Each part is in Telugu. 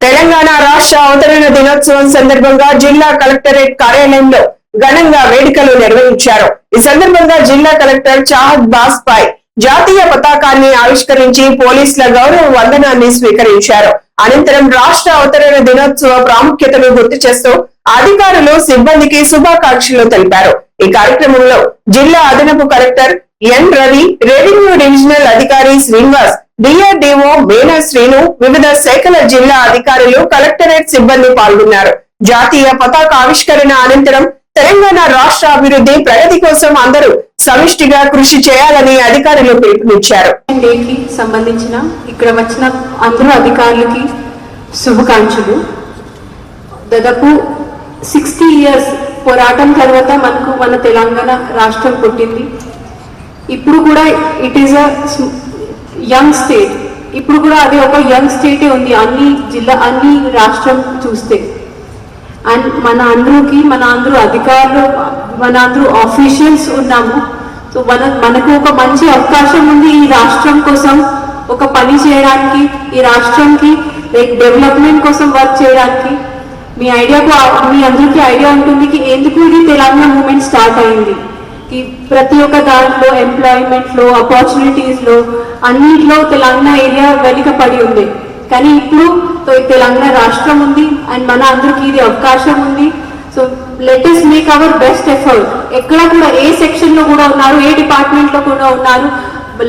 తెలంగాణ రాష్ట్ర అవతరణ దినోత్సవం సందర్భంగా జిల్లా కలెక్టరేట్ కార్యాలయంలో ఘనంగా వేడుకలు నిర్వహించారు. ఈ సందర్భంగా జిల్లా కలెక్టర్ చాహద్ బాస్ పై జాతీయ పతాకాన్ని ఆవిష్కరించి పోలీసుల గౌరవ వందనాన్ని స్వీకరించారు. అనంతరం రాష్ట్ర అవతరణ దినోత్సవ ప్రాముఖ్యతను గుర్తు చేస్తూ అధికారులు సిబ్బందికి శుభాకాంక్షలు తెలిపారు. ఈ కార్యక్రమంలో జిల్లా అదనపు collector N Ravi, revenue divisional అధికారి శ్రీనివాస్, డిఆర్డీఓ మేనా శ్రీను, వివిధ శాఖల జిల్లా అధికారులు, కలెక్టరేట్ సిబ్బంది పాల్గొన్నారు. జాతీయ పతాక ఆవిష్కరణ అనంతరం తెలంగాణ రాష్ట్ర అభివృద్ధి ప్రగతి కోసం అందరూ సమిష్టిగా కృషి చేయాలని అధికారులు పిలుపునిచ్చారు. సంబంధించిన ఇక్కడ వచ్చిన అందరూ అధికారులకి శుభాకాంక్షలు. దాదాపు 60 years పోరాటం తర్వాత మనకు మన తెలంగాణ రాష్ట్రం పుట్టింది. ఇప్పుడు కూడా it is a young state. ఇప్పుడు కూడా అది ఒక యంగ్ స్టేటే ఉంది అన్ని జిల్లా అన్ని రాష్ట్రం చూస్తే. అండ్ మన అందరూ అధికారులు, మన అందరూ ఆఫీషియల్స్ ఉన్నాము. సో మనకు ఒక మంచి అవకాశం ఉంది ఈ రాష్ట్రం కోసం ఒక పని చేయడానికి, ఈ రాష్ట్రంకి డెవలప్మెంట్ కోసం వర్క్ చేయడానికి. మీ అందరికీ ఐడియా ఉంటుంది కి ఎందుకు ఇది తెలంగాణ మూవ్మెంట్ స్టార్ట్ అయింది. ప్రతి ఒక్క దాంట్లో ఎంప్లాయ్మెంట్లో, ఆపర్చునిటీస్లో అన్నిట్లో తెలంగాణ ఏరియా వెనుకపడి ఉంది. కానీ ఇప్పుడు తెలంగాణ రాష్ట్రం ఉంది అండ్ మన అందరికీ ఇది అవకాశం ఉంది. So let us make our best effort. ఎక్కడ కూడా ఏ సెక్షన్లో కూడా ఉన్నారు, ఏ డిపార్ట్మెంట్లో కూడా ఉన్నారు,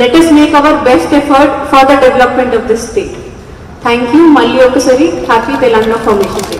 let us make our best effort for the development of this state. Thank you. మళ్ళీ ఒకసారి హ్యాపీ తెలంగాణ ఫౌండేషన్ డే.